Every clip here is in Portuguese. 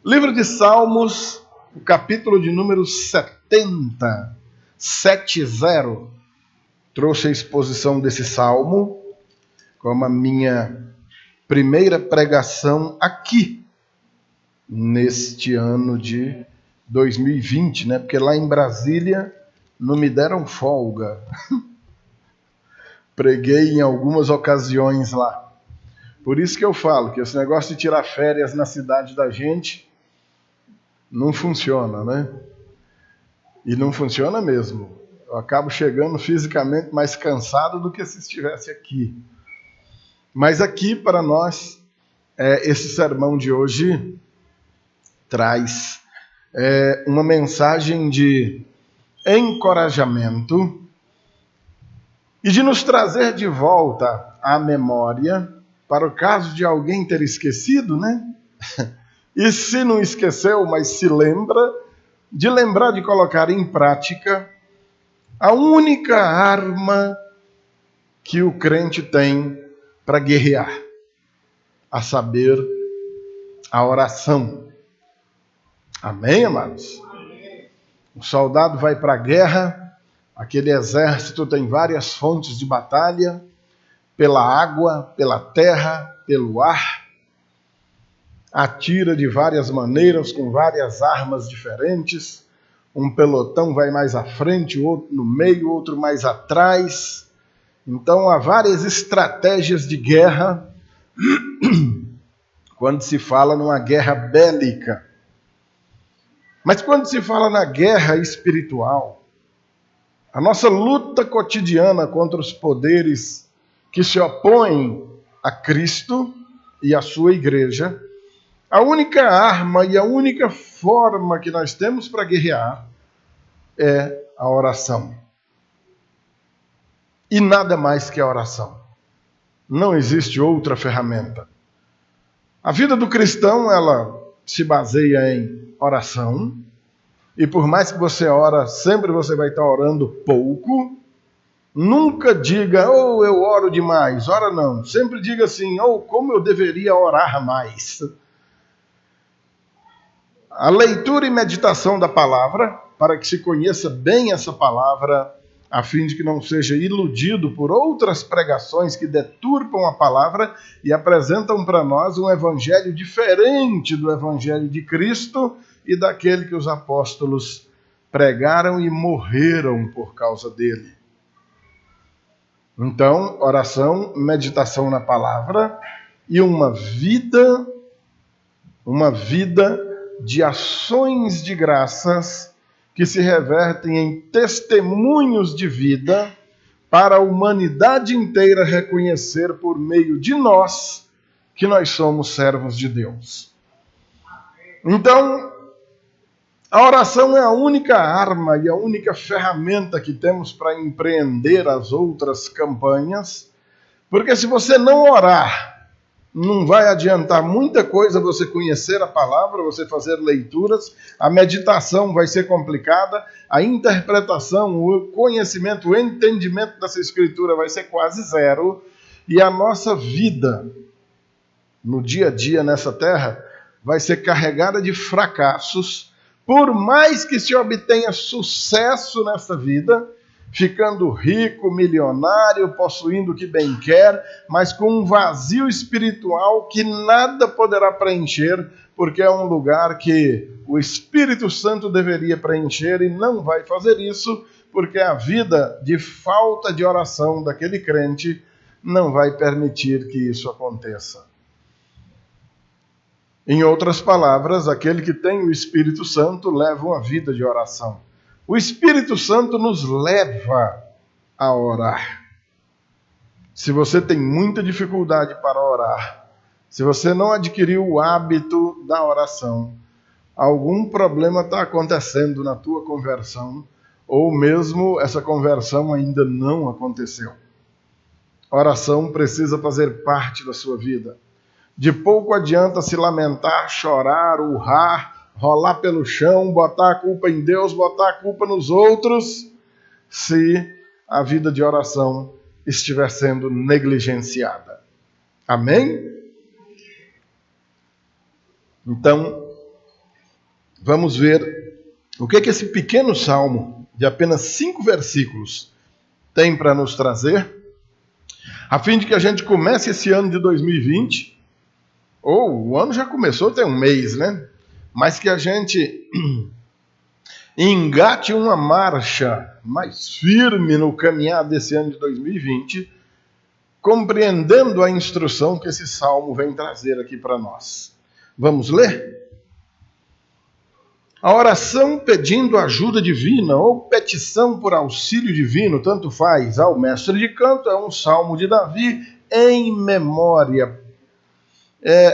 Livro de Salmos, o capítulo de número 70. Trouxe a exposição desse salmo como a minha primeira pregação aqui, neste ano de 2020, né? Porque lá em Brasília não me deram folga. Preguei em algumas ocasiões lá. Por isso que eu falo que esse negócio de tirar férias na cidade da gente não funciona, né? E não funciona mesmo. Eu acabo chegando fisicamente mais cansado do que se estivesse aqui. Mas aqui para nós, esse sermão de hoje traz uma mensagem de encorajamento e de nos trazer de volta à memória, para o caso de alguém ter esquecido, né? E se não esqueceu, mas se lembra, de lembrar de colocar em prática a única arma que o crente tem para guerrear, a saber, a oração. Amém, amados? O soldado vai para a guerra, aquele exército tem várias fontes de batalha, pela água, pela terra, pelo ar, atira de várias maneiras, com várias armas diferentes. Um pelotão vai mais à frente, outro no meio, outro mais atrás. Então há várias estratégias de guerra quando se fala numa guerra bélica. Mas quando se fala na guerra espiritual, a nossa luta cotidiana contra os poderes que se opõem a Cristo e à sua igreja, a única arma e a única forma que nós temos para guerrear é a oração. E nada mais que a oração. Não existe outra ferramenta. A vida do cristão, ela se baseia em oração. E por mais que você ora, sempre você vai estar orando pouco. Nunca diga, eu oro demais. Ora não. Sempre diga assim, como eu deveria orar mais. A leitura e meditação da palavra, para que se conheça bem essa palavra, a fim de que não seja iludido por outras pregações que deturpam a palavra e apresentam para nós um evangelho diferente do evangelho de Cristo e daquele que os apóstolos pregaram e morreram por causa dele. Então, oração, meditação na palavra e uma vida de ações de graças que se revertem em testemunhos de vida para a humanidade inteira reconhecer por meio de nós que nós somos servos de Deus. Então, a oração é a única arma e a única ferramenta que temos para empreender as outras campanhas, porque se você não orar, não vai adiantar muita coisa você conhecer a palavra, você fazer leituras, a meditação vai ser complicada, a interpretação, o conhecimento, o entendimento dessa escritura vai ser quase zero, e a nossa vida no dia a dia nessa terra vai ser carregada de fracassos, por mais que se obtenha sucesso nessa vida, ficando rico, milionário, possuindo o que bem quer, mas com um vazio espiritual que nada poderá preencher, porque é um lugar que o Espírito Santo deveria preencher e não vai fazer isso, porque a vida de falta de oração daquele crente não vai permitir que isso aconteça. Em outras palavras, aquele que tem o Espírito Santo leva uma vida de oração. O Espírito Santo nos leva a orar. Se você tem muita dificuldade para orar, se você não adquiriu o hábito da oração, algum problema está acontecendo na tua conversão, ou mesmo essa conversão ainda não aconteceu. A oração precisa fazer parte da sua vida. De pouco adianta se lamentar, chorar, urrar, rolar pelo chão, botar a culpa em Deus, botar a culpa nos outros, se a vida de oração estiver sendo negligenciada. Amém? Então, vamos ver o que esse pequeno salmo, de apenas 5 versículos, tem para nos trazer, a fim de que a gente comece esse ano de 2020, ou o ano já começou, tem um mês, né? Mas que a gente engate uma marcha mais firme no caminhar desse ano de 2020, compreendendo a instrução que esse salmo vem trazer aqui para nós. Vamos ler? A oração pedindo ajuda divina ou petição por auxílio divino, tanto faz, ao mestre de canto, é um salmo de Davi em memória.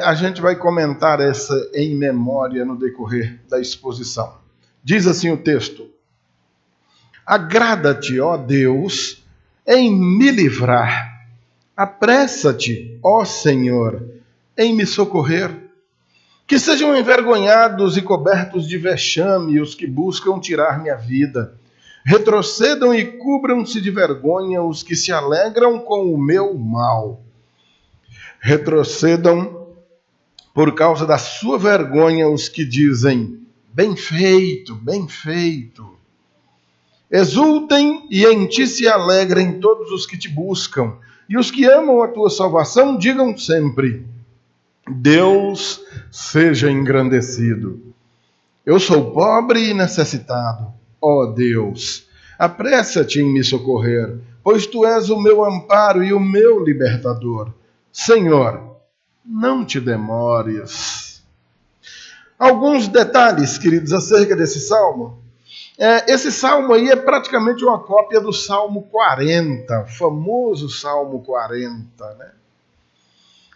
A gente vai comentar essa em memória no decorrer da exposição. Diz assim o texto: agrada-te, ó Deus, em me livrar. Apressa-te, ó Senhor, em me socorrer. Que sejam envergonhados e cobertos de vexame os que buscam tirar minha vida. Retrocedam e cubram-se de vergonha os que se alegram com o meu mal. Retrocedam por causa da sua vergonha os que dizem: bem feito, bem feito. Exultem e em ti se alegrem todos os que te buscam. E os que amam a tua salvação digam sempre: Deus seja engrandecido. Eu sou pobre e necessitado. Ó Deus, apressa-te em me socorrer, pois tu és o meu amparo e o meu libertador. Senhor, não te demores. Alguns detalhes, queridos, acerca desse salmo. Esse salmo aí é praticamente uma cópia do Salmo 40, o famoso Salmo 40, né?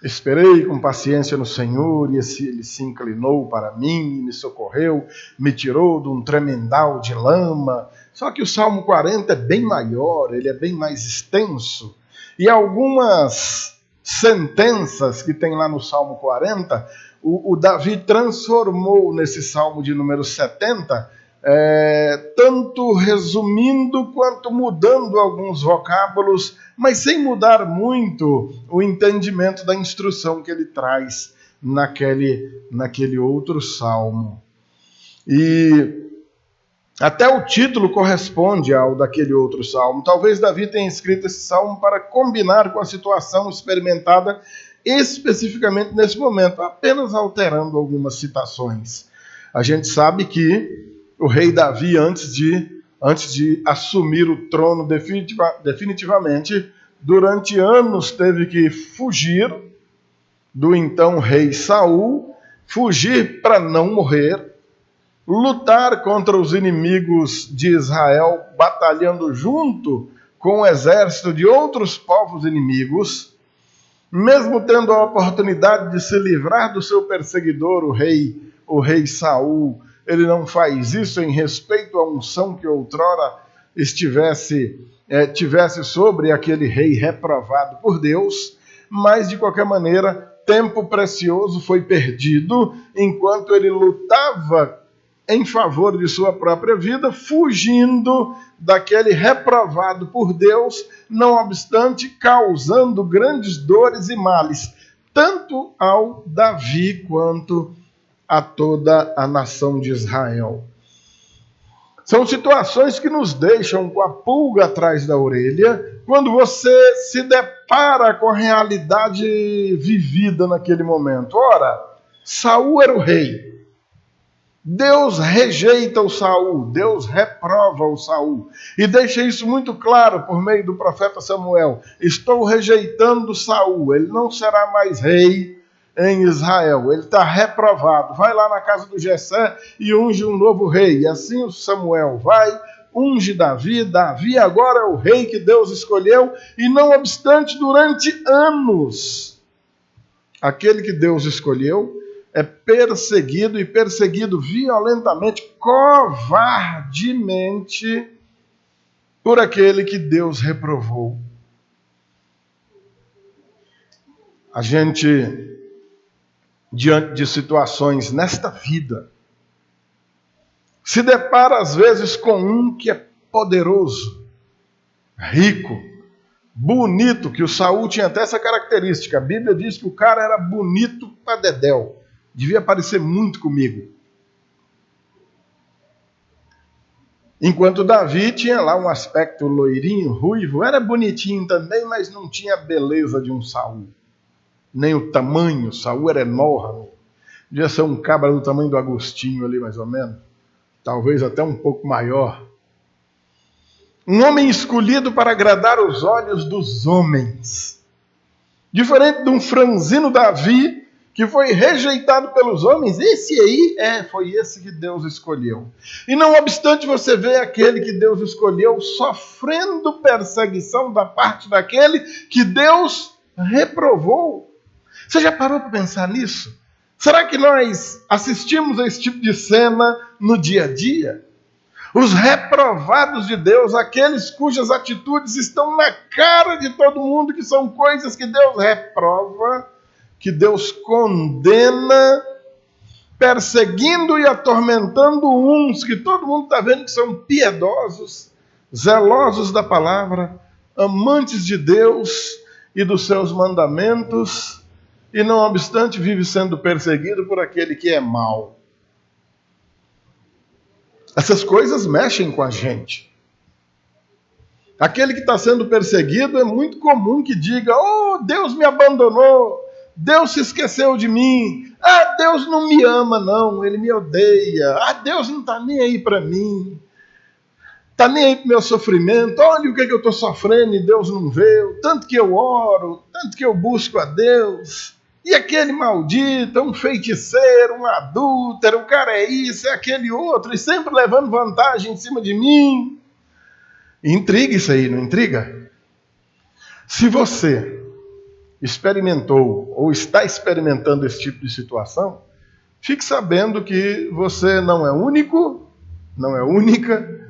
Esperei com paciência no Senhor, e ele se inclinou para mim, me socorreu, me tirou de um tremendal de lama. Só que o Salmo 40 é bem maior, ele é bem mais extenso. E algumas sentenças que tem lá no Salmo 40, o Davi transformou nesse Salmo de número 70, tanto resumindo quanto mudando alguns vocábulos, mas sem mudar muito o entendimento da instrução que ele traz naquele outro salmo. E até o título corresponde ao daquele outro salmo. Talvez Davi tenha escrito esse salmo para combinar com a situação experimentada especificamente nesse momento, apenas alterando algumas citações. A gente sabe que o rei Davi, antes de assumir o trono definitivamente, durante anos teve que fugir do então rei Saul, fugir para não morrer, lutar contra os inimigos de Israel, batalhando junto com o exército de outros povos inimigos, mesmo tendo a oportunidade de se livrar do seu perseguidor, o rei Saul. Ele não faz isso em respeito à unção que outrora tivesse sobre aquele rei reprovado por Deus, mas de qualquer maneira, tempo precioso foi perdido enquanto ele lutava em favor de sua própria vida, fugindo daquele reprovado por Deus, não obstante causando grandes dores e males, tanto ao Davi quanto a toda a nação de Israel. São situações que nos deixam com a pulga atrás da orelha quando você se depara com a realidade vivida naquele momento. Ora, Saul era o rei. Deus rejeita o Saul, Deus reprova o Saul. E deixa isso muito claro por meio do profeta Samuel. Estou rejeitando Saul, ele não será mais rei em Israel, ele está reprovado. Vai lá na casa do Jessé e unge um novo rei. E assim o Samuel vai, unge Davi. Davi agora é o rei que Deus escolheu, e não obstante, durante anos, aquele que Deus escolheu é perseguido, e perseguido violentamente, covardemente, por aquele que Deus reprovou. A gente, diante de situações nesta vida, se depara às vezes com um que é poderoso, rico, bonito, que o Saul tinha até essa característica. A Bíblia diz que o cara era bonito pra dedéu. Devia parecer muito comigo. Enquanto Davi tinha lá um aspecto loirinho, ruivo, era bonitinho também, mas não tinha a beleza de um Saul. Nem o tamanho, Saul era enorme. Devia ser um cabra do tamanho do Agostinho ali, mais ou menos. Talvez até um pouco maior. Um homem escolhido para agradar os olhos dos homens. Diferente de um franzino Davi, que foi rejeitado pelos homens, esse aí foi esse que Deus escolheu. E não obstante você ver aquele que Deus escolheu sofrendo perseguição da parte daquele que Deus reprovou. Você já parou para pensar nisso? Será que nós assistimos a esse tipo de cena no dia a dia? Os reprovados de Deus, aqueles cujas atitudes estão na cara de todo mundo, que são coisas que Deus reprova, que Deus condena, perseguindo e atormentando uns que todo mundo está vendo que são piedosos, zelosos da palavra, amantes de Deus e dos seus mandamentos, e não obstante vive sendo perseguido por aquele que é mau. Essas coisas mexem com a gente. Aquele que está sendo perseguido é muito comum que diga: oh, Deus me abandonou, Deus se esqueceu de mim, Deus não me ama não, Ele me odeia, Deus não está nem aí para mim, está nem aí para o meu sofrimento, olha o que eu estou sofrendo e Deus não vê, o tanto que eu oro, tanto que eu busco a Deus. E aquele maldito, um feiticeiro, um adúltero, o cara é isso, é aquele outro, e sempre levando vantagem em cima de mim. Intriga isso aí, não intriga? Se você experimentou ou está experimentando esse tipo de situação, fique sabendo que você não é único, não é única,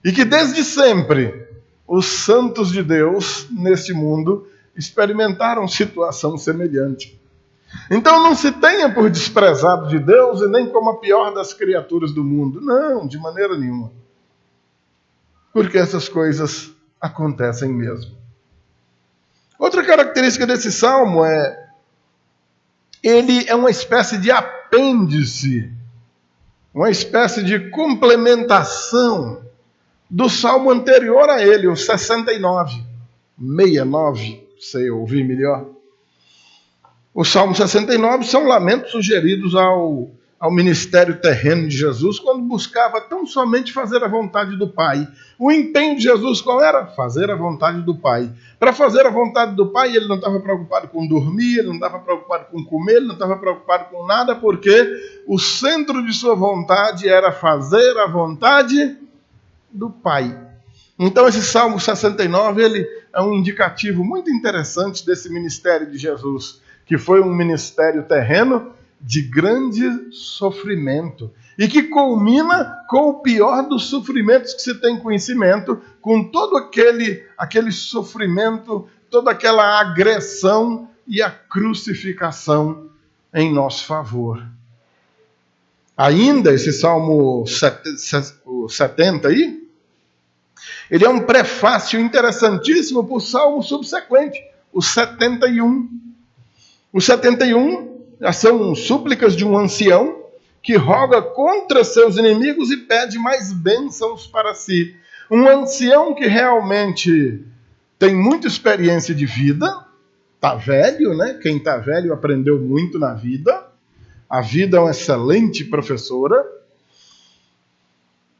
e que desde sempre os santos de Deus neste mundo experimentaram situação semelhante. Então não se tenha por desprezado de Deus e nem como a pior das criaturas do mundo. Não, de maneira nenhuma. Porque essas coisas acontecem mesmo. Outra característica desse salmo ele é uma espécie de apêndice, uma espécie de complementação do salmo anterior a ele, o 69, 69, sei ouvir melhor. O Salmo 69 são lamentos sugeridos ao ministério terreno de Jesus, quando buscava tão somente fazer a vontade do Pai. O empenho de Jesus qual era? Fazer a vontade do Pai. Para fazer a vontade do Pai, ele não estava preocupado com dormir, ele não estava preocupado com comer, ele não estava preocupado com nada, porque o centro de sua vontade era fazer a vontade do Pai. Então esse Salmo 69 ele é um indicativo muito interessante desse ministério de Jesus, que foi um ministério terreno de grande sofrimento e que culmina com o pior dos sofrimentos que se tem conhecimento, com todo aquele sofrimento, toda aquela agressão e a crucificação em nosso favor. Ainda esse Salmo 70 aí, ele é um prefácio interessantíssimo para o Salmo subsequente, o 71. O 71 são súplicas de um ancião que roga contra seus inimigos e pede mais bênçãos para si. Um ancião que realmente tem muita experiência de vida, está velho, né? Quem está velho aprendeu muito na vida. A vida é uma excelente professora.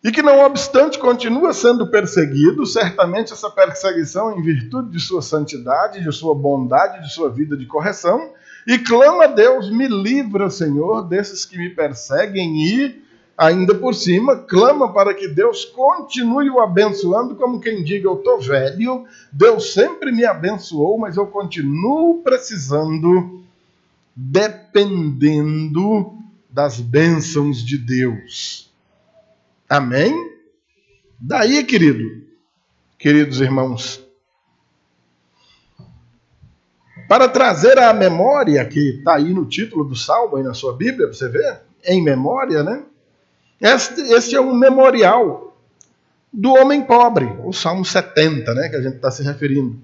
E que, não obstante, continua sendo perseguido, certamente essa perseguição em virtude de sua santidade, de sua bondade, de sua vida de correção, e clama a Deus: me livra, Senhor, desses que me perseguem, e, ainda por cima, clama para que Deus continue o abençoando, como quem diga: eu estou velho, Deus sempre me abençoou, mas eu continuo precisando, dependendo das bênçãos de Deus. Amém? Daí, queridos irmãos, para trazer à memória, que está aí no título do Salmo, aí na sua Bíblia, você vê, em memória, né? Este é um memorial do homem pobre, o Salmo 70, né, que a gente está se referindo.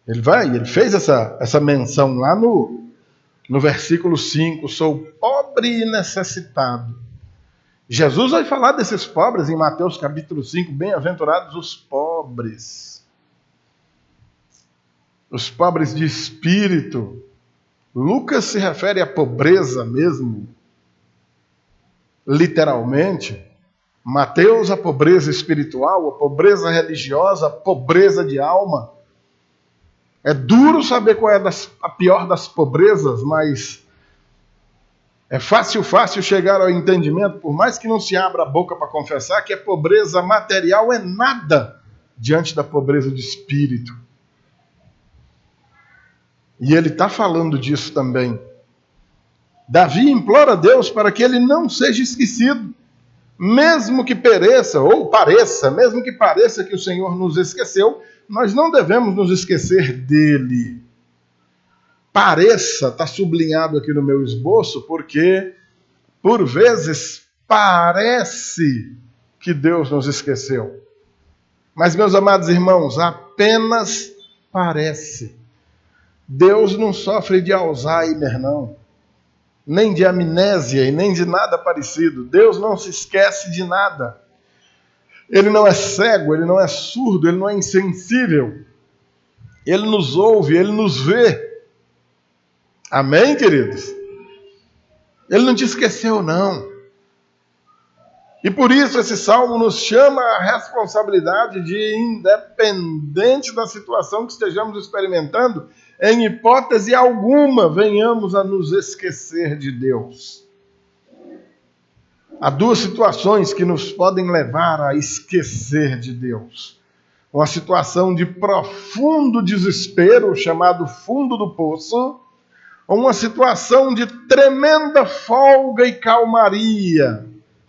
Ele fez essa menção lá no versículo 5, sou pobre e necessitado. Jesus vai falar desses pobres em Mateus capítulo 5, bem-aventurados os pobres. Os pobres de espírito. Lucas se refere à pobreza mesmo, literalmente. Mateus, a pobreza espiritual, a pobreza religiosa, a pobreza de alma. É duro saber qual é a pior das pobrezas, mas é fácil chegar ao entendimento, por mais que não se abra a boca para confessar, que a pobreza material é nada diante da pobreza de espírito. E ele está falando disso também. Davi implora a Deus para que ele não seja esquecido. Mesmo que pereça, ou pareça, mesmo que pareça que o Senhor nos esqueceu, nós não devemos nos esquecer dele. Pareça, está sublinhado aqui no meu esboço, porque, por vezes, parece que Deus nos esqueceu. Mas, meus amados irmãos, apenas parece. Deus não sofre de Alzheimer, não. Nem de amnésia e nem de nada parecido. Deus não se esquece de nada. Ele não é cego, ele não é surdo, ele não é insensível. Ele nos ouve, ele nos vê. Amém, queridos? Ele não te esqueceu, não. E por isso esse salmo nos chama a responsabilidade de, independente da situação que estejamos experimentando, em hipótese alguma, venhamos a nos esquecer de Deus. Há duas situações que nos podem levar a esquecer de Deus. Uma situação de profundo desespero, chamado fundo do poço, ou uma situação de tremenda folga e calmaria,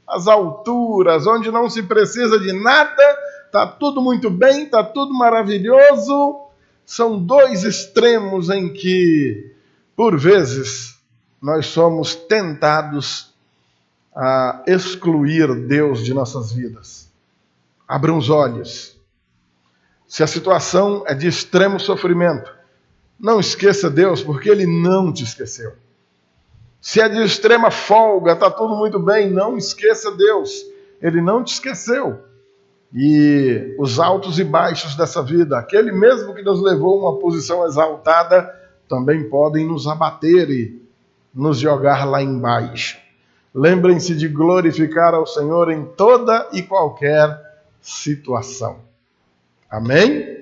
às alturas, onde não se precisa de nada, está tudo muito bem, está tudo maravilhoso. São dois extremos em que, por vezes, nós somos tentados a excluir Deus de nossas vidas. Abram os olhos. Se a situação é de extremo sofrimento, não esqueça Deus, porque Ele não te esqueceu. Se é de extrema folga, está tudo muito bem, não esqueça Deus. Ele não te esqueceu. E os altos e baixos dessa vida, aquele mesmo que nos levou a uma posição exaltada, também podem nos abater e nos jogar lá embaixo. Lembrem-se de glorificar ao Senhor em toda e qualquer situação. Amém?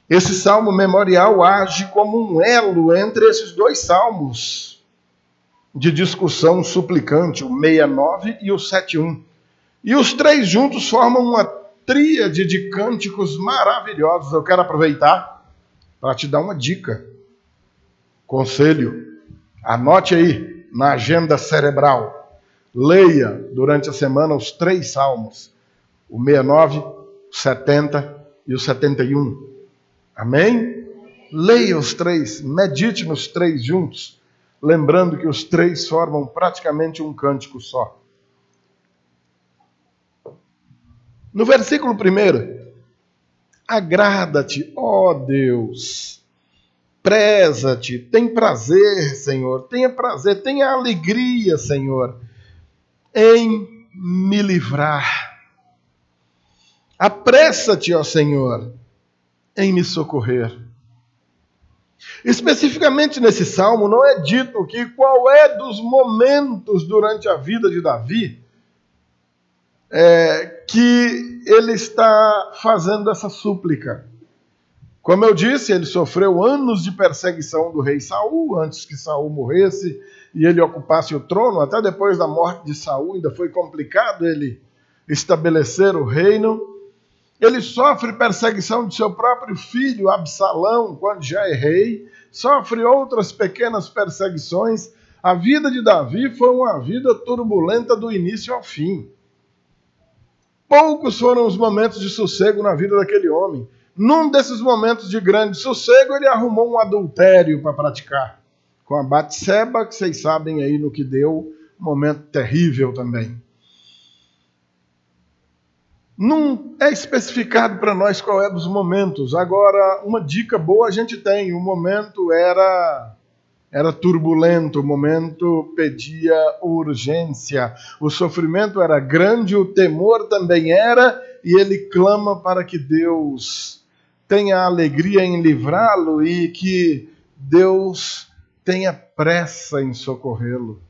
Esse salmo memorial age como um elo entre esses dois salmos de discussão suplicante, o 69 e o 71. E os três juntos formam uma tríade de cânticos maravilhosos. Eu quero aproveitar para te dar uma dica. Conselho, anote aí na agenda cerebral. Leia durante a semana os três salmos. O 69, o 70 e o 71. Amém? Leia os três, medite nos três juntos, lembrando que os três formam praticamente um cântico só. No versículo 1, agrada-te, ó Deus, preza-te, tem prazer, Senhor, tenha prazer, tenha alegria, Senhor, em me livrar. Apressa-te, ó Senhor, em me socorrer. Especificamente nesse salmo, não é dito que qual é dos momentos durante a vida de Davi que ele está fazendo essa súplica. Como eu disse, ele sofreu anos de perseguição do rei Saul, antes que Saul morresse e ele ocupasse o trono. Até depois da morte de Saul ainda foi complicado ele estabelecer o reino. Ele sofre perseguição de seu próprio filho, Absalão, quando já é rei. Sofre outras pequenas perseguições. A vida de Davi foi uma vida turbulenta do início ao fim. Poucos foram os momentos de sossego na vida daquele homem. Num desses momentos de grande sossego, ele arrumou um adultério para praticar. Com a Batseba, que vocês sabem aí no que deu, um momento terrível também. Não é especificado para nós qual é dos momentos. Agora, uma dica boa a gente tem. O momento era Era turbulento, o momento pedia urgência. O sofrimento era grande, o temor também era, e ele clama para que Deus tenha alegria em livrá-lo e que Deus tenha pressa em socorrê-lo.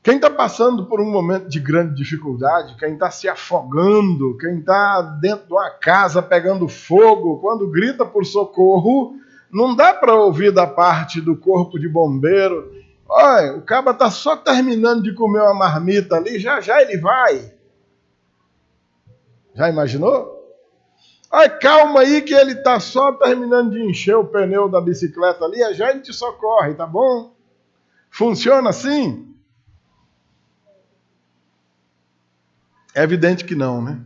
Quem está passando por um momento de grande dificuldade, quem está se afogando, quem está dentro de uma casa pegando fogo, quando grita por socorro, não dá para ouvir da parte do corpo de bombeiro: olha, o caba está só terminando de comer uma marmita ali, já já ele vai. Já imaginou? Olha, calma aí que ele está só terminando de encher o pneu da bicicleta ali, já ele te socorre, tá bom? Funciona assim? É evidente que não, né?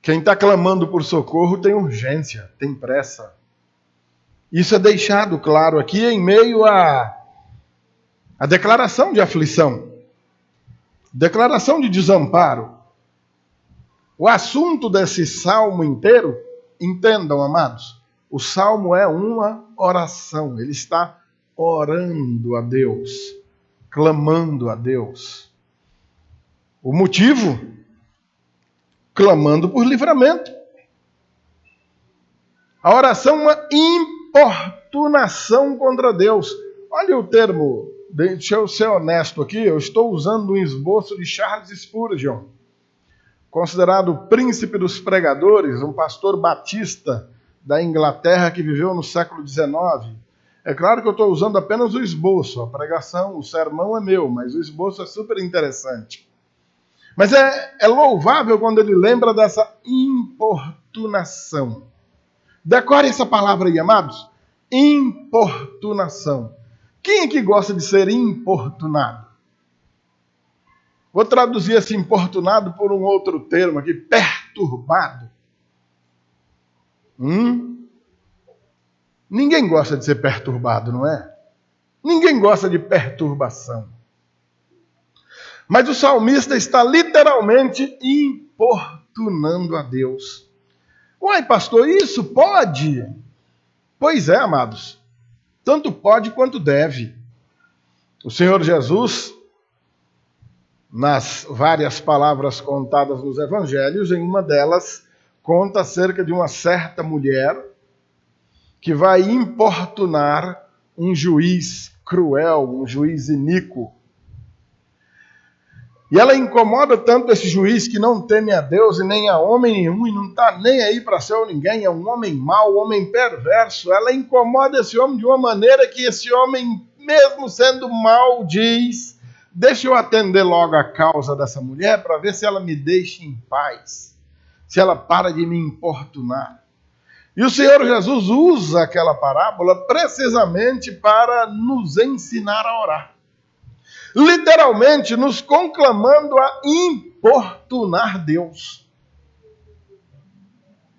Quem está clamando por socorro tem urgência, tem pressa. Isso é deixado claro aqui em meio à declaração de aflição, declaração de desamparo. O assunto desse salmo inteiro, entendam, amados, o salmo é uma oração. Ele está orando a Deus, clamando a Deus. O motivo? Clamando por livramento. A oração é uma importunação contra Deus. Olha o termo, deixa eu ser honesto aqui, eu estou usando um esboço de Charles Spurgeon, considerado o príncipe dos pregadores, um pastor batista da Inglaterra que viveu no século XIX. É claro que eu estou usando apenas o esboço, a pregação, o sermão é meu, mas o esboço é super interessante. Mas é louvável quando ele lembra dessa importunação. Decore essa palavra aí, amados. Importunação. Quem é que gosta de ser importunado? Vou traduzir esse importunado por um outro termo aqui, perturbado. Ninguém gosta de ser perturbado, não é? Ninguém gosta de perturbação. Mas o salmista está literalmente importunando a Deus. Uai, pastor, isso pode? Pois é, amados. Tanto pode quanto deve. O Senhor Jesus, nas várias palavras contadas nos evangelhos, em uma delas conta acerca de uma certa mulher que vai importunar um juiz cruel, um juiz iníquo. E ela incomoda tanto esse juiz que não teme a Deus e nem a homem nenhum, e não está nem aí para ser ninguém, é um homem mau, um homem perverso. Ela incomoda esse homem de uma maneira que esse homem, mesmo sendo mau, diz: deixa eu atender logo a causa dessa mulher para ver se ela me deixa em paz, se ela para de me importunar. E o Senhor Jesus usa aquela parábola precisamente para nos ensinar a orar. Literalmente nos conclamando a importunar Deus.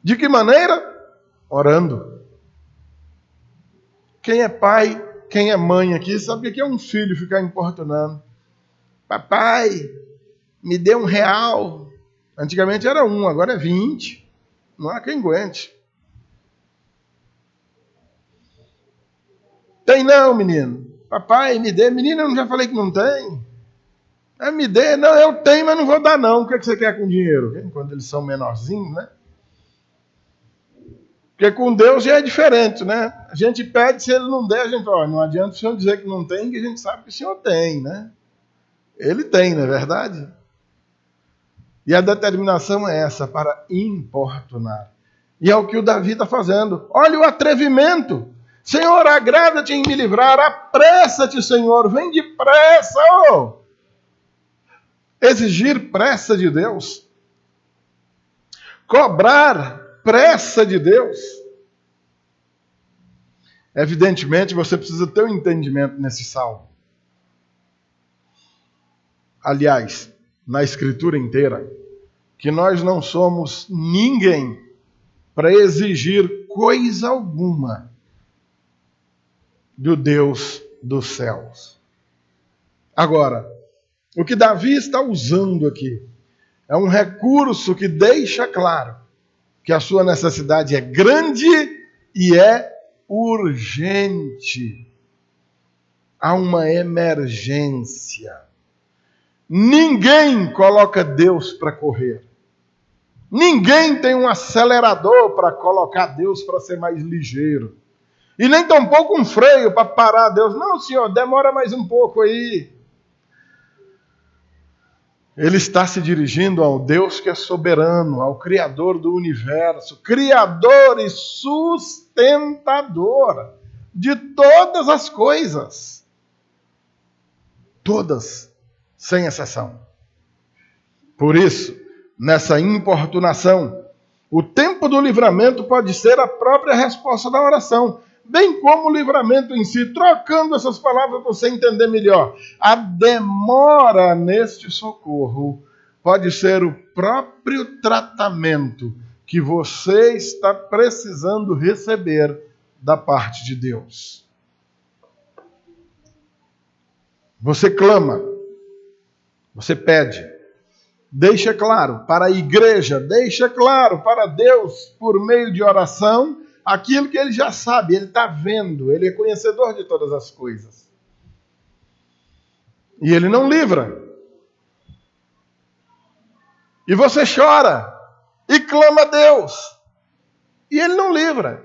De que maneira? Orando. Quem é pai, quem é mãe aqui, sabe o que é um filho ficar importunando? Papai, me dê R$1. Antigamente era 1, agora é 20. Não há quem aguente. Tem não, menino. Papai, me dê. Menina, eu não já falei que não tem? Me dê. Não, eu tenho, mas não vou dar não. O que você quer com dinheiro? Quando eles são menorzinhos, né? Porque com Deus já é diferente, né? A gente pede, se ele não der, a gente fala: não adianta o senhor dizer que não tem, que a gente sabe que o senhor tem, né? Ele tem, não é verdade? E a determinação é essa, para importunar. E é o que o Davi está fazendo. Olha o atrevimento. Senhor, agrada-te em me livrar, apressa-te, Senhor, vem depressa. Oh! Exigir pressa de Deus. Cobrar pressa de Deus. Evidentemente, você precisa ter um entendimento nesse salmo. Aliás, na Escritura inteira, que nós não somos ninguém para exigir coisa alguma do Deus dos céus. Agora, o que Davi está usando aqui é um recurso que deixa claro que a sua necessidade é grande e é urgente. Há uma emergência. Ninguém coloca Deus para correr. Ninguém tem um acelerador para colocar Deus para ser mais ligeiro. E nem tampouco um freio para parar Deus. Não, Senhor, demora mais um pouco aí. Ele está se dirigindo ao Deus que é soberano, ao Criador do universo, Criador e sustentador de todas as coisas. Todas, sem exceção. Por isso, nessa importunação, o tempo do livramento pode ser a própria resposta da oração, bem como o livramento em si. Trocando essas palavras para você entender melhor. A demora neste socorro pode ser o próprio tratamento que você está precisando receber da parte de Deus. Você clama, você pede, deixa claro para a igreja, deixa claro para Deus, por meio de oração, aquilo que ele já sabe, ele está vendo, ele é conhecedor de todas as coisas. E ele não livra. E você chora e clama a Deus. E ele não livra.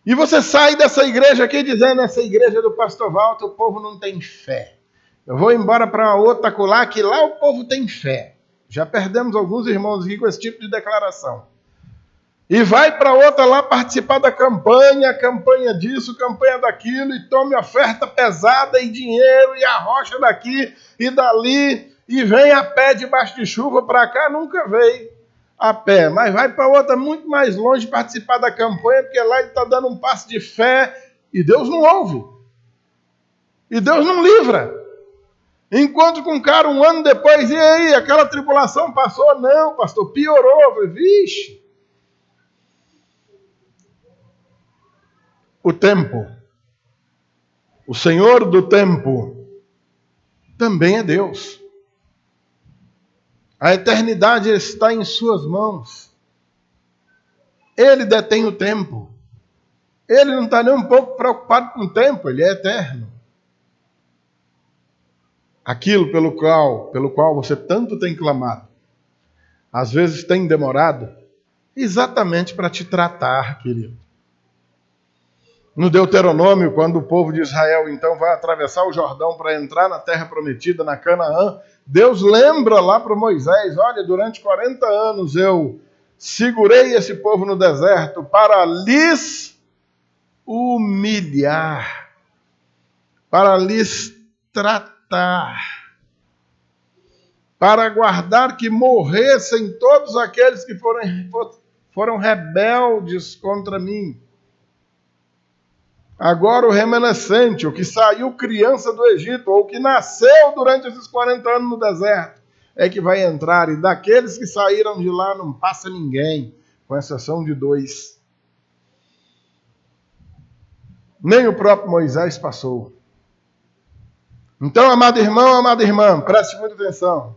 E você sai dessa igreja aqui dizendo, essa igreja do Pastor Walter, o povo não tem fé. Eu vou embora para outra acolá, que lá o povo tem fé. Já perdemos alguns irmãos aqui com esse tipo de declaração. E vai para outra lá participar da campanha disso, campanha daquilo, e tome oferta pesada e dinheiro, e arrocha daqui e dali, e vem a pé debaixo de chuva para cá, nunca veio a pé. Mas vai para outra muito mais longe participar da campanha, porque lá ele está dando um passo de fé, e Deus não ouve. E Deus não livra. Encontro com um cara um ano depois, e aí, aquela tribulação passou? Não, pastor, piorou. Eu falei, vixe. O tempo, o Senhor do tempo, também é Deus. A eternidade está em suas mãos. Ele detém o tempo. Ele não está nem um pouco preocupado com o tempo, ele é eterno. Aquilo pelo qual você tanto tem clamado, às vezes tem demorado, exatamente para te tratar, querido. No Deuteronômio, quando o povo de Israel então vai atravessar o Jordão para entrar na terra prometida, na Canaã, Deus lembra lá para Moisés, olha, durante 40 anos eu segurei esse povo no deserto para lhes humilhar, para lhes tratar, para guardar que morressem todos aqueles que foram rebeldes contra mim. Agora o remanescente, o que saiu criança do Egito, ou que nasceu durante esses 40 anos no deserto, é que vai entrar. E daqueles que saíram de lá não passa ninguém, com exceção de 2. Nem o próprio Moisés passou. Então, amado irmão, amada irmã, preste muita atenção.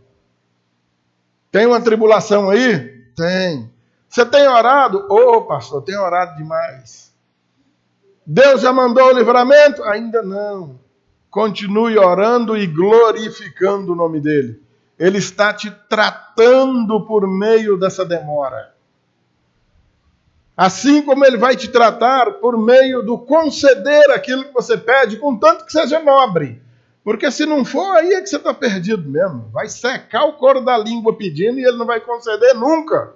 Tem uma tribulação aí? Tem. Você tem orado? Ô, pastor, tenho orado demais. Deus já mandou o livramento? Ainda não. Continue orando e glorificando o nome dele. Ele está te tratando por meio dessa demora. Assim como ele vai te tratar por meio do conceder aquilo que você pede, contanto que seja nobre. Porque se não for, aí é que você está perdido mesmo. Vai secar o couro da língua pedindo e ele não vai conceder nunca.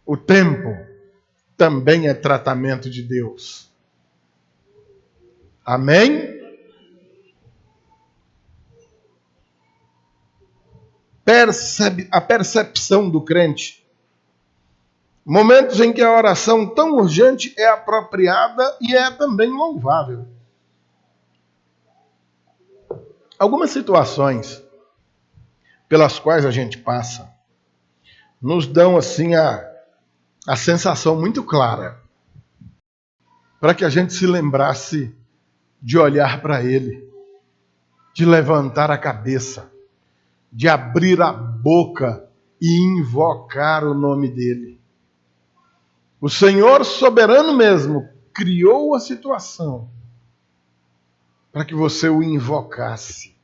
O tempo também é tratamento de Deus. Amém? A percepção do crente. Momentos em que a oração tão urgente é apropriada e é também louvável. Algumas situações pelas quais a gente passa nos dão assim a sensação muito clara para que a gente se lembrasse de olhar para ele, de levantar a cabeça, de abrir a boca e invocar o nome dele. O Senhor soberano mesmo criou a situação para que você o invocasse.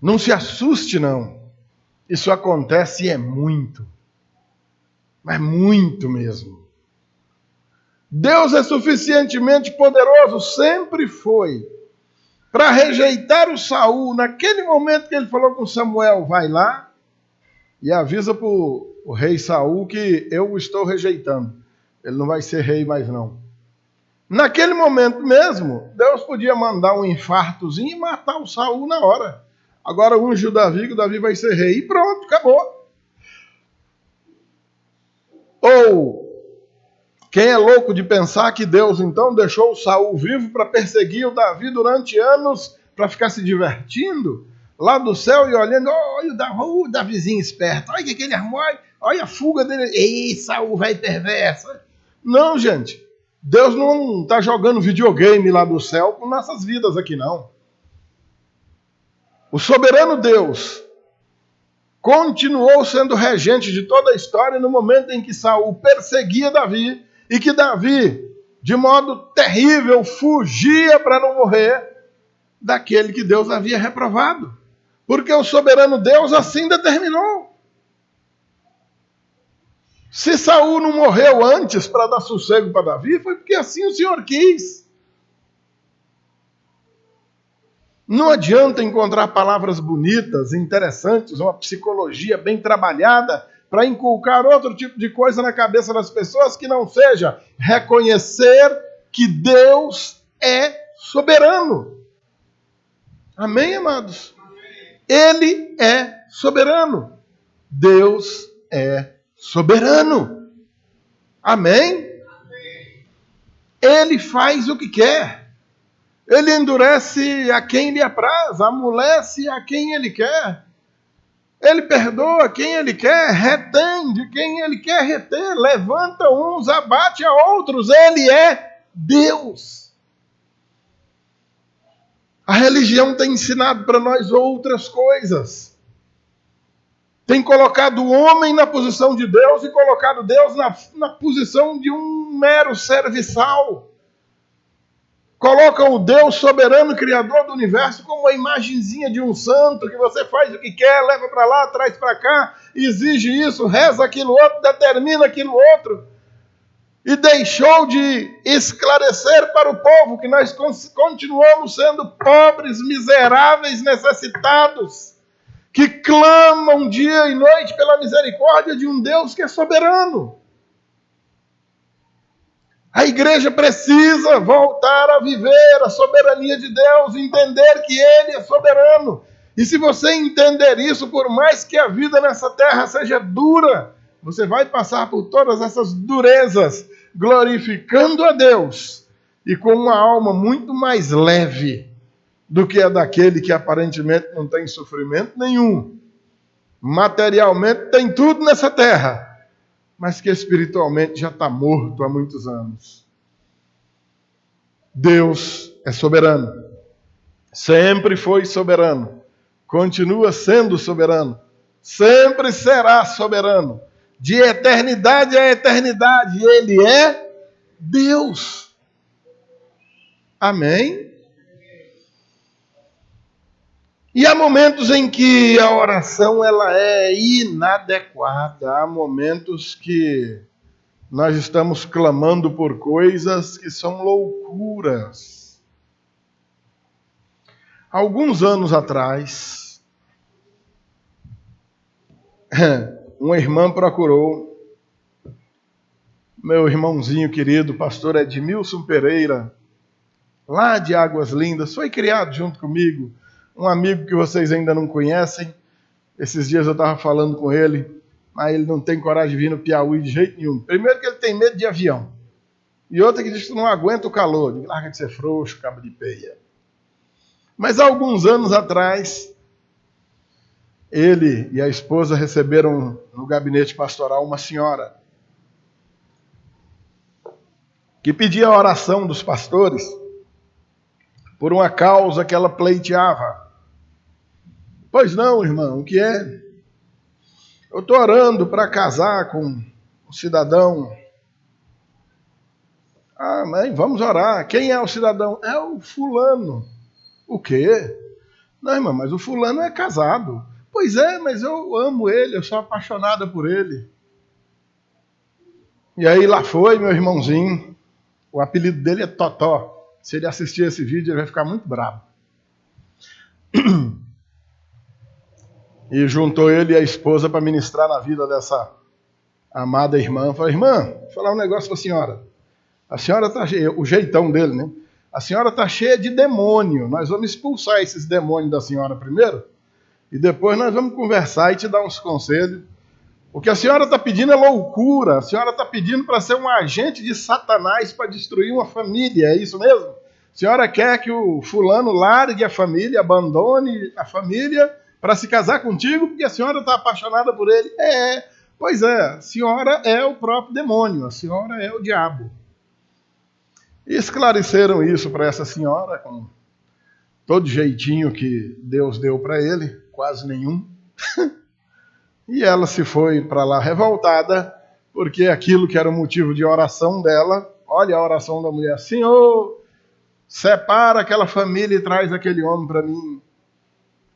Não se assuste, não. Isso acontece e é muito. Mas muito mesmo. Deus é suficientemente poderoso, sempre foi, para rejeitar o Saul. Naquele momento que ele falou com Samuel, vai lá e avisa para o rei Saul que eu o estou rejeitando. Ele não vai ser rei mais não. Naquele momento mesmo, Deus podia mandar um infartozinho e matar o Saul na hora. Agora unge o Davi, que o Davi vai ser rei. E pronto, acabou. Ou, quem é louco de pensar que Deus então deixou o Saul vivo para perseguir o Davi durante anos, para ficar se divertindo, lá do céu e olhando, olha o Davizinho esperto, olha o que ele armou, olha a fuga dele. Ei, Saul, vai perversa. Não, gente. Deus não está jogando videogame lá do céu com nossas vidas aqui, não. O soberano Deus continuou sendo regente de toda a história no momento em que Saul perseguia Davi e que Davi, de modo terrível, fugia para não morrer daquele que Deus havia reprovado. Porque o soberano Deus assim determinou. Se Saul não morreu antes para dar sossego para Davi, foi porque assim o Senhor quis. Não adianta encontrar palavras bonitas, interessantes, uma psicologia bem trabalhada para inculcar outro tipo de coisa na cabeça das pessoas que não seja reconhecer que Deus é soberano. Amém, amados? Ele é soberano. Deus é soberano. Amém? Ele faz o que quer. Ele endurece a quem lhe apraz, amolece a quem ele quer. Ele perdoa quem ele quer, retém de quem ele quer reter, levanta uns, abate a outros. Ele é Deus. A religião tem ensinado para nós outras coisas. Tem colocado o homem na posição de Deus e colocado Deus na posição de um mero serviçal. Colocam o Deus soberano, criador do universo, como uma imagenzinha de um santo, que você faz o que quer, leva para lá, traz para cá, exige isso, reza aquilo outro, determina aquilo outro. E deixou de esclarecer para o povo que nós continuamos sendo pobres, miseráveis, necessitados, que clamam dia e noite pela misericórdia de um Deus que é soberano. A igreja precisa voltar a viver a soberania de Deus, entender que Ele é soberano. E se você entender isso, por mais que a vida nessa terra seja dura, você vai passar por todas essas durezas, glorificando a Deus e com uma alma muito mais leve do que a daquele que aparentemente não tem sofrimento nenhum. Materialmente tem tudo nessa terra, mas que espiritualmente já está morto há muitos anos. Deus é soberano. Sempre foi soberano. Continua sendo soberano. Sempre será soberano. De eternidade a eternidade. Ele é Deus. Amém? E há momentos em que a oração ela é inadequada. Há momentos que nós estamos clamando por coisas que são loucuras. Alguns anos atrás, uma irmã procurou meu irmãozinho querido, pastor Edmilson Pereira, lá de Águas Lindas, foi criado junto comigo. Um amigo que vocês ainda não conhecem. Esses dias eu estava falando com ele, mas ele não tem coragem de vir no Piauí de jeito nenhum. Primeiro que ele tem medo de avião. E outra que diz que não aguenta o calor. Diz, larga de ser frouxo, cabo de peia. Mas há alguns anos atrás, ele e a esposa receberam no gabinete pastoral uma senhora que pedia a oração dos pastores por uma causa que ela pleiteava. Pois não, irmão, o que é? Eu estou orando para casar com cidadão. Ah, mãe, vamos orar. Quem é o cidadão? É o fulano. O quê? Não, irmã, mas o fulano é casado. Pois é, mas eu amo ele, eu sou apaixonada por ele. E aí lá foi meu irmãozinho. O apelido dele é Totó. Se ele assistir esse vídeo, ele vai ficar muito bravo. E juntou ele e a esposa para ministrar na vida dessa amada irmã. Falei, irmã, vou falar um negócio para a senhora. A senhora está cheia, o jeitão dele, né? A senhora está cheia de demônio. Nós vamos expulsar esses demônios da senhora primeiro. E depois nós vamos conversar e te dar uns conselhos. O que a senhora está pedindo é loucura. A senhora está pedindo para ser um agente de Satanás para destruir uma família. É isso mesmo? A senhora quer que o fulano largue a família, abandone a família para se casar contigo porque a senhora está apaixonada por ele? Pois é, a senhora é o próprio demônio, a senhora é o diabo. E esclareceram isso para essa senhora com todo jeitinho que Deus deu para ele, quase nenhum. E ela se foi para lá revoltada, porque aquilo que era o motivo de oração dela, olha a oração da mulher, Senhor, separa aquela família e traz aquele homem para mim.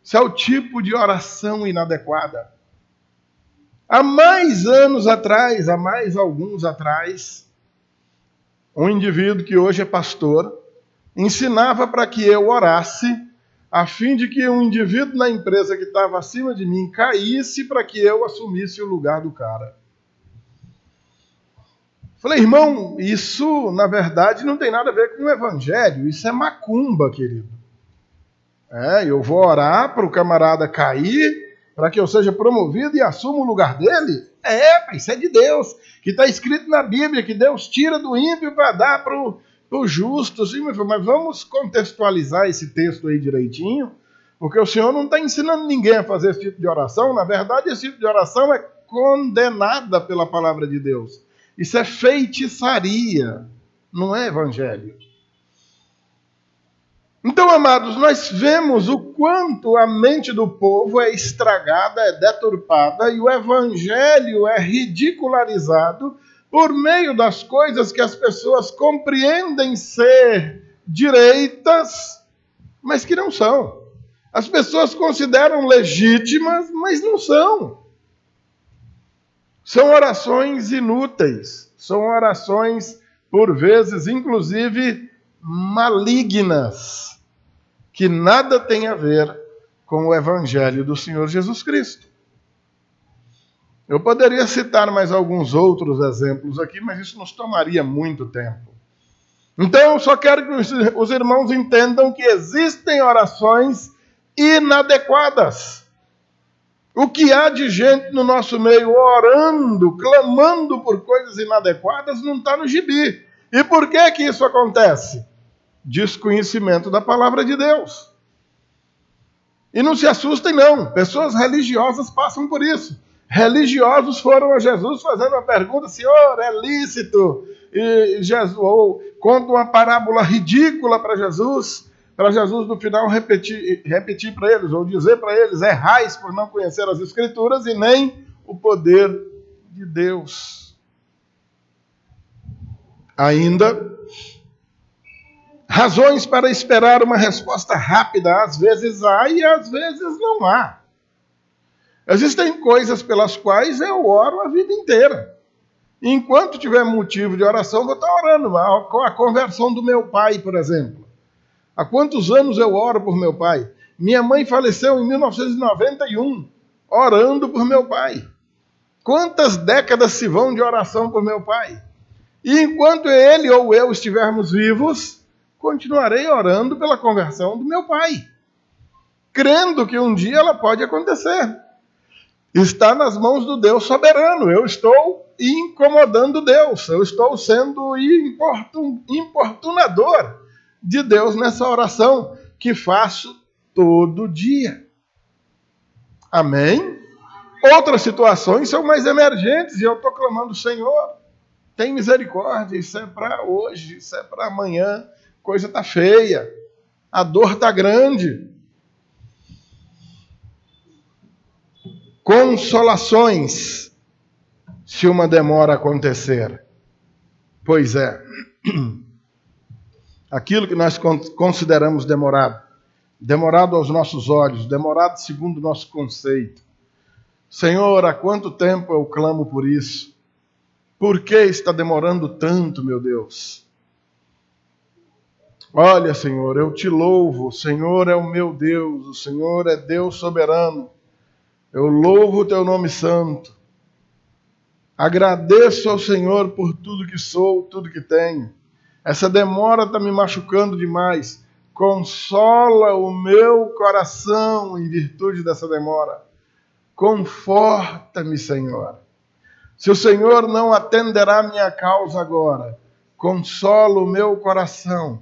Isso é o tipo de oração inadequada. Há mais anos atrás, há mais alguns atrás, um indivíduo que hoje é pastor, ensinava para que eu orasse, a fim de que um indivíduo na empresa que estava acima de mim caísse para que eu assumisse o lugar do cara. Falei, irmão, isso na verdade não tem nada a ver com o evangelho, isso é macumba, querido. Eu vou orar para o camarada cair, para que eu seja promovido e assuma o lugar dele? Isso é de Deus, que está escrito na Bíblia, que Deus tira do ímpio para dar para o justo. Sim, mas vamos contextualizar esse texto aí direitinho, porque o Senhor não está ensinando ninguém a fazer esse tipo de oração. Na verdade, esse tipo de oração é condenada pela palavra de Deus. Isso é feitiçaria, não é evangelho. Então, amados, nós vemos o quanto a mente do povo é estragada, é deturpada, e o evangelho é ridicularizado por meio das coisas que as pessoas compreendem ser direitas, mas que não são. As pessoas consideram legítimas, mas não são. São orações inúteis, são orações, por vezes, inclusive, malignas, que nada tem a ver com o Evangelho do Senhor Jesus Cristo. Eu poderia citar mais alguns outros exemplos aqui, mas isso nos tomaria muito tempo. Então, eu só quero que os irmãos entendam que existem orações inadequadas. O que há de gente no nosso meio orando, clamando por coisas inadequadas, não está no gibi. E por que que isso acontece? Desconhecimento da palavra de Deus. E não se assustem não, pessoas religiosas passam por isso. Religiosos foram a Jesus fazendo uma pergunta, Senhor, é lícito? E Jesus, ou conta uma parábola ridícula para Jesus no final repetir para eles, ou dizer para eles, errais por não conhecer as Escrituras e nem o poder de Deus. Ainda, razões para esperar uma resposta rápida, às vezes há e às vezes não há. Existem coisas pelas quais eu oro a vida inteira. Enquanto tiver motivo de oração, vou estar orando. A conversão do meu pai, por exemplo. Há quantos anos eu oro por meu pai? Minha mãe faleceu em 1991, orando por meu pai. Quantas décadas se vão de oração por meu pai? E enquanto ele ou eu estivermos vivos, continuarei orando pela conversão do meu pai, crendo que um dia ela pode acontecer. Está nas mãos do Deus soberano. Eu estou incomodando Deus. Eu estou sendo importunador de Deus nessa oração que faço todo dia. Amém? Outras situações são mais emergentes e eu estou clamando, Senhor, tem misericórdia, isso é para hoje, isso é para amanhã, a coisa está feia, a dor está grande. Consolações. se uma demora acontecer? Pois é, aquilo que nós consideramos demorado aos nossos olhos, demorado segundo o nosso conceito. Senhor, há quanto tempo eu clamo por isso? Por que está demorando tanto, meu Deus? Olha, Senhor, eu te louvo, o Senhor é o meu Deus, o Senhor é Deus soberano. Eu louvo o teu nome santo. Agradeço ao Senhor por tudo que sou, tudo que tenho. Essa demora está me machucando demais. Consola o meu coração em virtude dessa demora. Conforta-me, Senhor. Se o Senhor não atenderá a minha causa agora, consola o meu coração,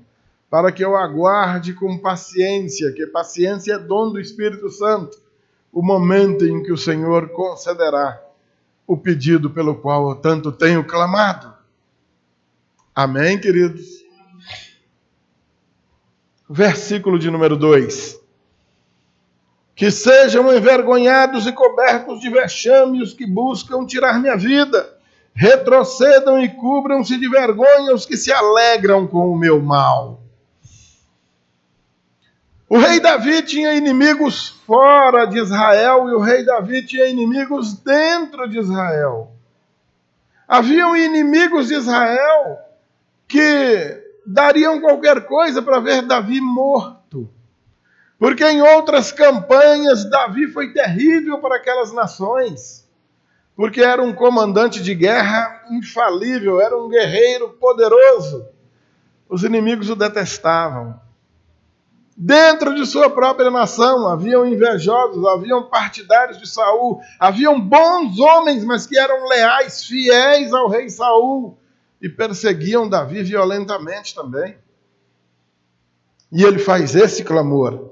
para que eu aguarde com paciência, que paciência é dom do Espírito Santo, o momento em que o Senhor concederá o pedido pelo qual eu tanto tenho clamado. Amém, queridos? Versículo de número 2. Que sejam envergonhados e cobertos de vexame os que buscam tirar minha vida. Retrocedam e cubram-se de vergonha os que se alegram com o meu mal. O rei Davi tinha inimigos fora de Israel e o rei Davi tinha inimigos dentro de Israel. Haviam inimigos de Israel que dariam qualquer coisa para ver Davi morto. Porque em outras campanhas Davi foi terrível para aquelas nações. Porque era um comandante de guerra infalível, era um guerreiro poderoso. Os inimigos o detestavam. Dentro de sua própria nação, haviam invejosos, haviam partidários de Saul, haviam bons homens, mas que eram leais, fiéis ao rei Saul, e perseguiam Davi violentamente também. E ele faz esse clamor.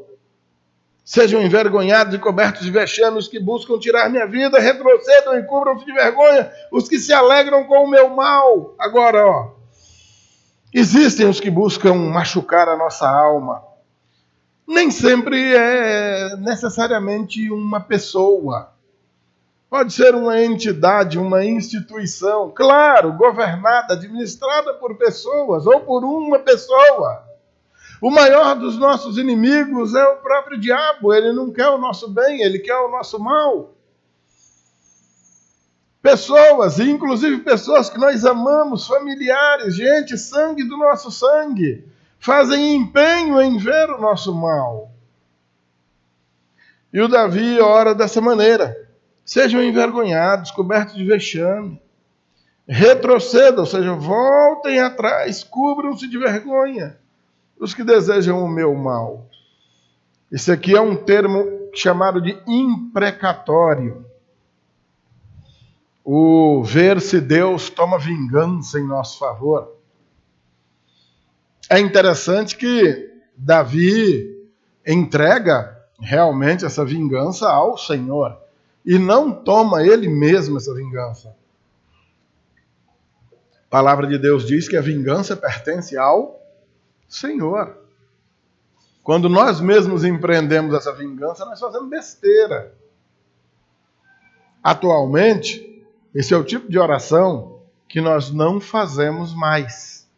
Sejam envergonhados e cobertos de vexame os que buscam tirar minha vida, retrocedam e cubram-se de vergonha os que se alegram com o meu mal. Agora, existem os que buscam machucar a nossa alma. Nem sempre é necessariamente uma pessoa. Pode ser uma entidade, uma instituição, claro, governada, administrada por pessoas ou por uma pessoa. O maior dos nossos inimigos é o próprio diabo. Ele não quer o nosso bem, ele quer o nosso mal. Pessoas, inclusive pessoas que nós amamos, familiares, gente, sangue do nosso sangue, fazem empenho em ver o nosso mal. E o Davi ora dessa maneira. Sejam envergonhados, cobertos de vexame. Retrocedam, ou seja, voltem atrás, cubram-se de vergonha os que desejam o meu mal. Esse aqui é um termo chamado de imprecatório. O ver se Deus toma vingança em nosso favor. É interessante que Davi entrega realmente essa vingança ao Senhor e não toma ele mesmo essa vingança. A palavra de Deus diz que a vingança pertence ao Senhor. Quando nós mesmos empreendemos essa vingança, nós fazemos besteira. Atualmente, esse é o tipo de oração que nós não fazemos mais.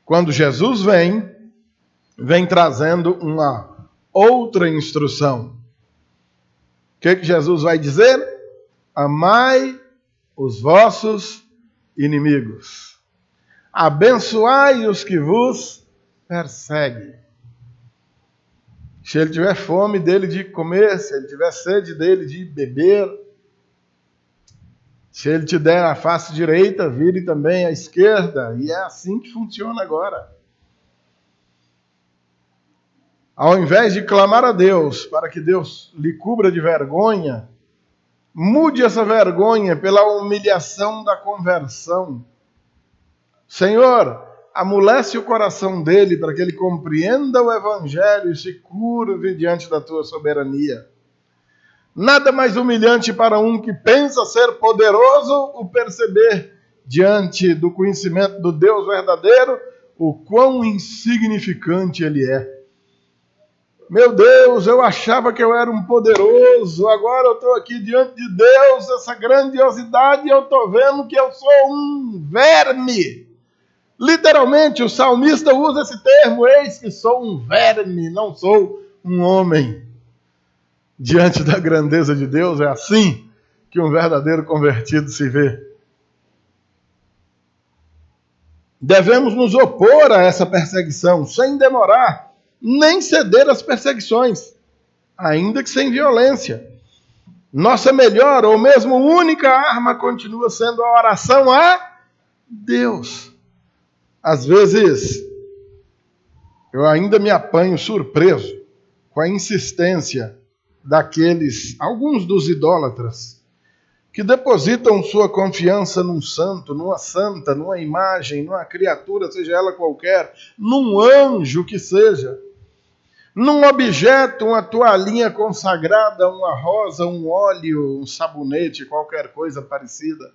Quando Jesus vem trazendo uma outra instrução. O que Jesus vai dizer? Amai os vossos inimigos. Abençoai os que vos perseguem. Se ele tiver fome dele de comer, se ele tiver sede dele de beber, se ele te der a face direita, vire também a esquerda. E é assim que funciona agora. Ao invés de clamar a Deus para que Deus lhe cubra de vergonha, mude essa vergonha pela humilhação da conversão. Senhor, amolece o coração dele para que ele compreenda o Evangelho e se curve diante da tua soberania. Nada mais humilhante para um que pensa ser poderoso o perceber diante do conhecimento do Deus verdadeiro o quão insignificante ele é. Meu Deus, eu achava que eu era um poderoso, agora eu estou aqui diante de Deus, essa grandiosidade, e eu estou vendo que eu sou um verme. Literalmente, o salmista usa esse termo, eis que sou um verme, não sou um homem. Diante da grandeza de Deus, é assim que um verdadeiro convertido se vê. Devemos nos opor a essa perseguição, sem demorar, nem ceder às perseguições, ainda que sem violência. Nossa melhor ou mesmo única arma continua sendo a oração a Deus. Às vezes, eu ainda me apanho surpreso com a insistência daqueles, alguns dos idólatras, que depositam sua confiança num santo, numa santa, numa imagem, numa criatura, seja ela qualquer, num anjo que seja, num objeto, uma toalhinha consagrada, uma rosa, um óleo, um sabonete, qualquer coisa parecida.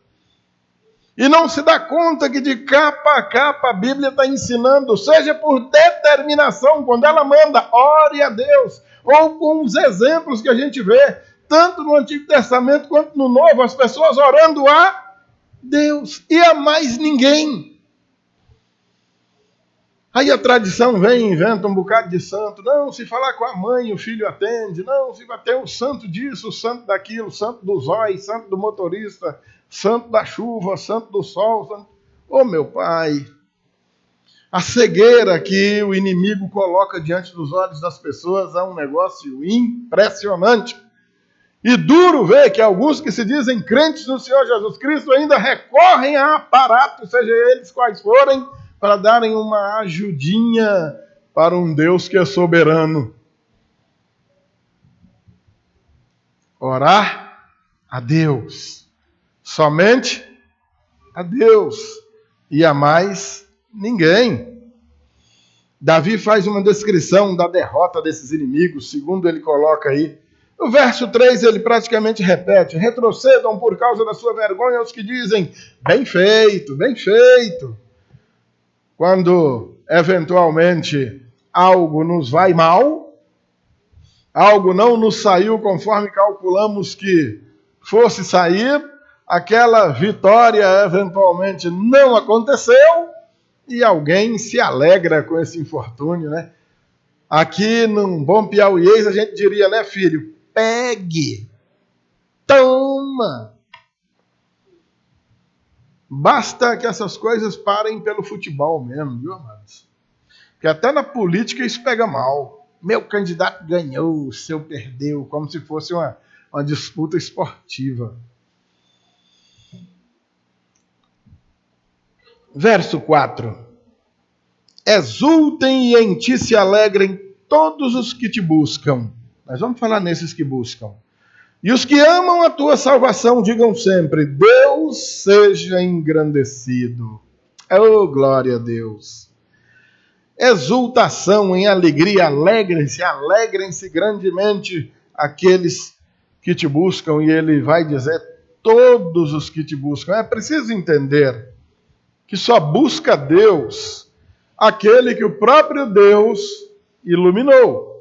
E não se dá conta que de capa a capa a Bíblia está ensinando, seja por determinação, quando ela manda, ore a Deus, ou com os exemplos que a gente vê, tanto no Antigo Testamento quanto no Novo, as pessoas orando a Deus e a mais ninguém. Aí a tradição vem e inventa um bocado de santo. Não, se falar com a mãe, o filho atende. Não, se vai ter o santo disso, o santo daquilo, o santo do zóio, santo do motorista, santo da chuva, santo do sol. Santo... Ô meu pai, a cegueira que o inimigo coloca diante dos olhos das pessoas é um negócio impressionante. E duro ver que alguns que se dizem crentes no Senhor Jesus Cristo ainda recorrem a aparatos, seja eles quais forem, para darem uma ajudinha para um Deus que é soberano. Orar a Deus. Somente a Deus. E a mais ninguém. Davi faz uma descrição da derrota desses inimigos, segundo ele coloca aí. No verso 3 ele praticamente repete, retrocedam por causa da sua vergonha os que dizem, bem feito, bem feito. Quando eventualmente algo nos vai mal, algo não nos saiu conforme calculamos que fosse sair, aquela vitória eventualmente não aconteceu e alguém se alegra com esse infortúnio, né? Aqui num bom piauiês a gente diria, né, filho? Pegue, toma. Basta que essas coisas parem pelo futebol mesmo, viu, amados? Porque até na política isso pega mal. Meu candidato ganhou, o seu perdeu, como se fosse uma disputa esportiva. Verso 4. Exultem e em ti se alegrem todos os que te buscam. Nós vamos falar nesses que buscam. E os que amam a tua salvação digam sempre, Deus seja engrandecido. Oh, glória a Deus. Exultação em alegria, alegrem-se grandemente aqueles que te buscam. E ele vai dizer, todos os que te buscam. É preciso entender que só busca Deus aquele que o próprio Deus iluminou.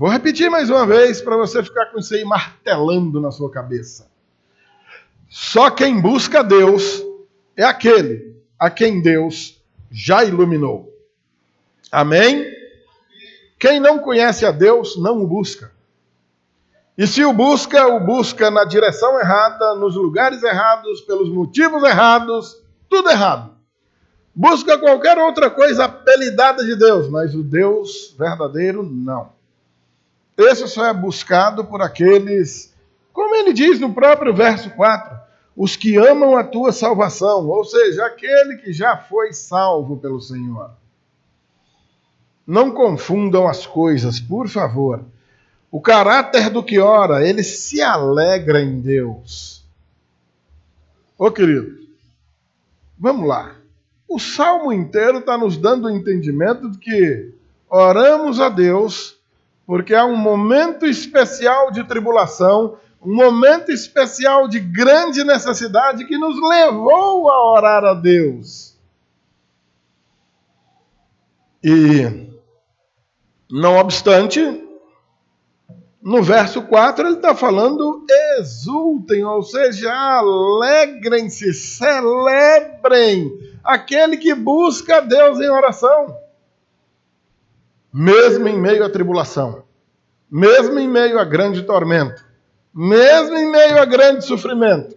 Vou repetir mais uma vez para você ficar com isso aí martelando na sua cabeça. Só quem busca Deus é aquele a quem Deus já iluminou. Amém? Quem não conhece a Deus, não o busca. E se o busca na direção errada, nos lugares errados, pelos motivos errados, tudo errado. Busca qualquer outra coisa apelidada de Deus, mas o Deus verdadeiro, não. Esse só é buscado por aqueles, como ele diz no próprio verso 4, os que amam a tua salvação, ou seja, aquele que já foi salvo pelo Senhor. Não confundam as coisas, por favor. O caráter do que ora, ele se alegra em Deus. Ô querido, vamos lá. O salmo inteiro está nos dando o entendimento de que oramos a Deus porque há um momento especial de tribulação, um momento especial de grande necessidade que nos levou a orar a Deus. E Não obstante, no verso 4 ele está falando exultem, ou seja, alegrem-se, celebrem aquele que busca a Deus em oração. Mesmo em meio à tribulação, mesmo em meio a grande tormento, mesmo em meio a grande sofrimento,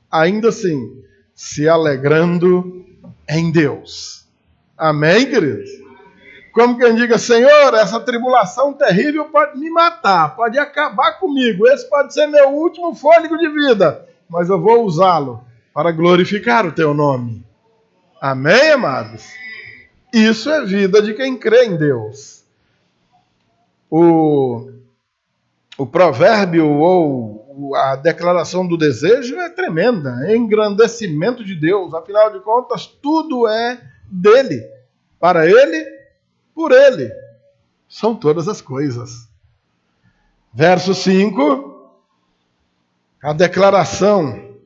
ainda assim, se alegrando em Deus. Amém, queridos? Como quem diga, Senhor, essa tribulação terrível pode me matar, pode acabar comigo, esse pode ser meu último fôlego de vida, mas eu vou usá-lo para glorificar o teu nome. Amém, amados? Isso é vida de quem crê em Deus. O provérbio ou a declaração do desejo é tremenda, é engrandecimento de Deus, afinal de contas, tudo é dele, para ele, por ele, são todas as coisas. Verso 5, a declaração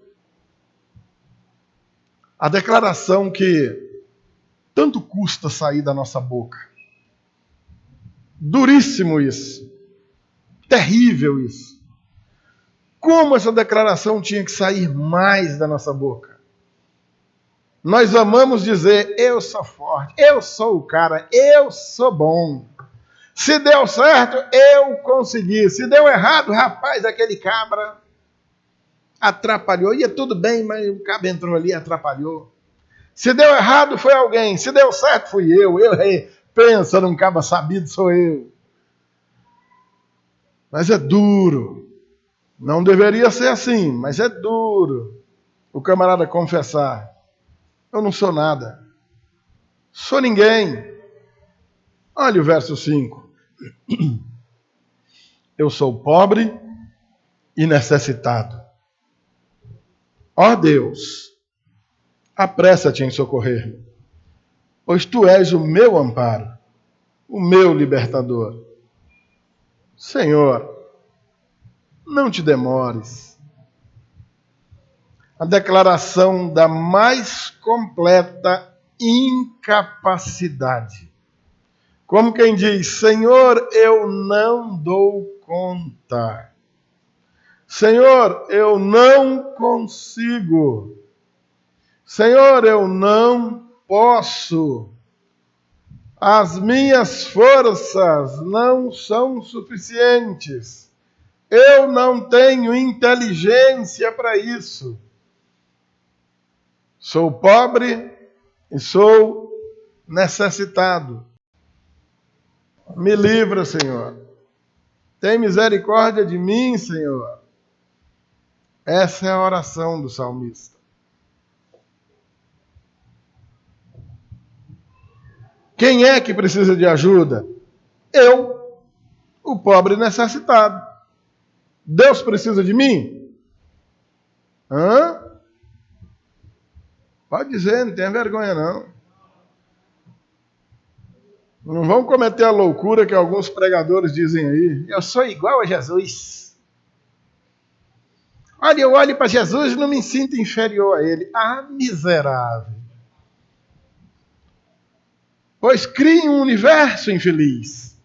que tanto custa sair da nossa boca. Duríssimo isso. Terrível isso. Como essa declaração tinha que sair mais da nossa boca. Nós amamos dizer, eu sou forte, eu sou o cara, eu sou bom. Se deu certo, eu consegui. Se deu errado, rapaz, aquele cabra atrapalhou. Ia tudo bem, mas o cabra entrou ali e atrapalhou. Se deu errado, foi alguém. Se deu certo, fui eu. Eu errei. Pensa num cabra sabido, sou eu. Mas é duro. Não deveria ser assim, mas é duro o camarada confessar. Eu não sou nada. Sou ninguém. Olha o verso 5. Eu sou pobre e necessitado. Ó Deus, apressa-te em socorrer-me, pois tu és o meu amparo, o meu libertador. Senhor, não te demores. A declaração da mais completa incapacidade. Como quem diz, Senhor, eu não dou conta. Senhor, eu não consigo. Senhor, eu não posso. As minhas forças não são suficientes. Eu não tenho inteligência para isso. Sou pobre e sou necessitado. Me livra, Senhor. Tem misericórdia de mim, Senhor. Essa é a oração do salmista. Quem é que precisa de ajuda? Eu, o pobre necessitado. Deus precisa de mim? Pode dizer, não tenha vergonha não. Não vão cometer a loucura que alguns pregadores dizem aí. Eu sou igual a Jesus. Olha, eu olho para Jesus e não me sinto inferior a ele. Ah, miserável. Pois crie um universo infeliz.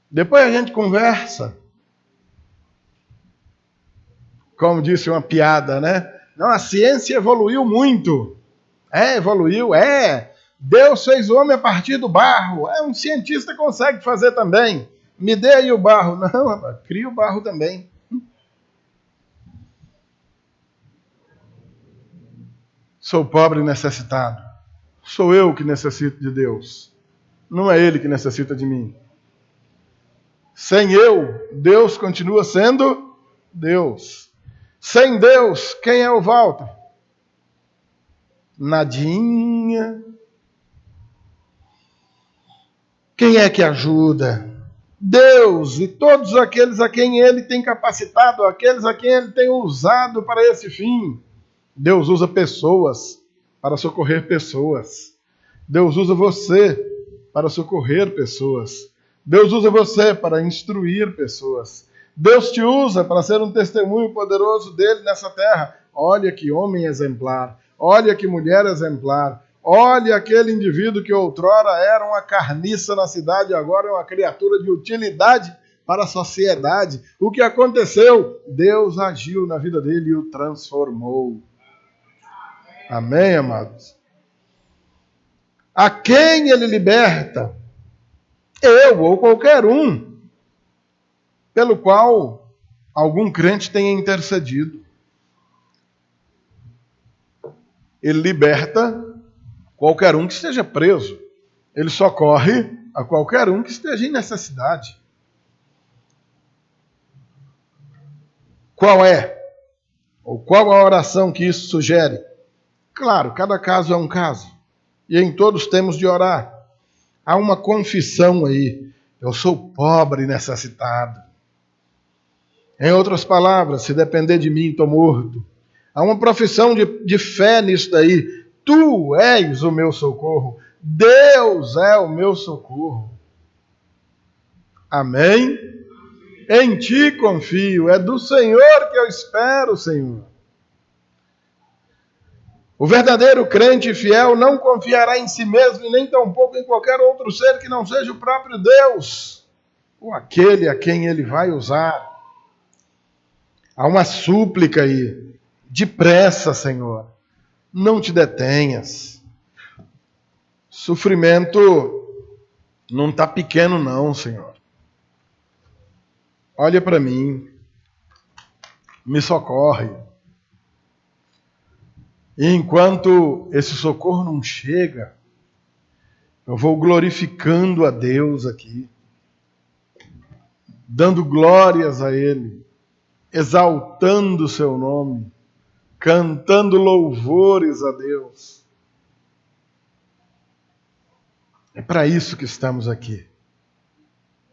Depois a gente conversa. Como disse uma piada, né? Não, a ciência evoluiu muito. Evoluiu. Deus fez o homem a partir do barro. Um cientista consegue fazer também. Me dê aí o barro. Não, rapaz, cria o barro também. Sou pobre e necessitado. Sou eu que necessito de Deus. Não é Ele que necessita de mim. Sem eu, Deus continua sendo Deus. Sem Deus, quem é o Walter? Nadinha. Quem é que ajuda? Deus e todos aqueles a quem Ele tem capacitado, aqueles a quem Ele tem usado para esse fim. Deus usa pessoas para socorrer pessoas. Deus usa você para socorrer pessoas. Deus usa você para instruir pessoas. Deus te usa para ser um testemunho poderoso dele nessa terra. Olha que homem exemplar. Olha que mulher exemplar. Olhe aquele indivíduo que outrora era uma carniça na cidade, agora é uma criatura de utilidade para a sociedade. O que aconteceu? Deus agiu na vida dele e o transformou. Amém, amados? A quem ele liberta? Eu ou qualquer um, pelo qual algum crente tenha intercedido. Ele liberta qualquer um que esteja preso. Ele socorre a qualquer um que esteja em necessidade. Qual é? Ou qual a oração que isso sugere? Claro, cada caso é um caso. E em todos temos de orar. Há uma confissão aí. Eu sou pobre e necessitado. Em outras palavras, se depender de mim, estou morto. Há uma profissão de fé nisso daí. Tu és o meu socorro. Deus é o meu socorro. Amém? Em ti confio. É do Senhor que eu espero, Senhor. O verdadeiro crente fiel não confiará em si mesmo e nem tampouco em qualquer outro ser que não seja o próprio Deus, ou aquele a quem ele vai usar. Há uma súplica aí. Depressa, Senhor. Não te detenhas. Sofrimento não está pequeno não, Senhor. Olha para mim. Me socorre. E enquanto esse socorro não chega, eu vou glorificando a Deus aqui, dando glórias a Ele, exaltando o seu nome, cantando louvores a Deus. É para isso que estamos aqui.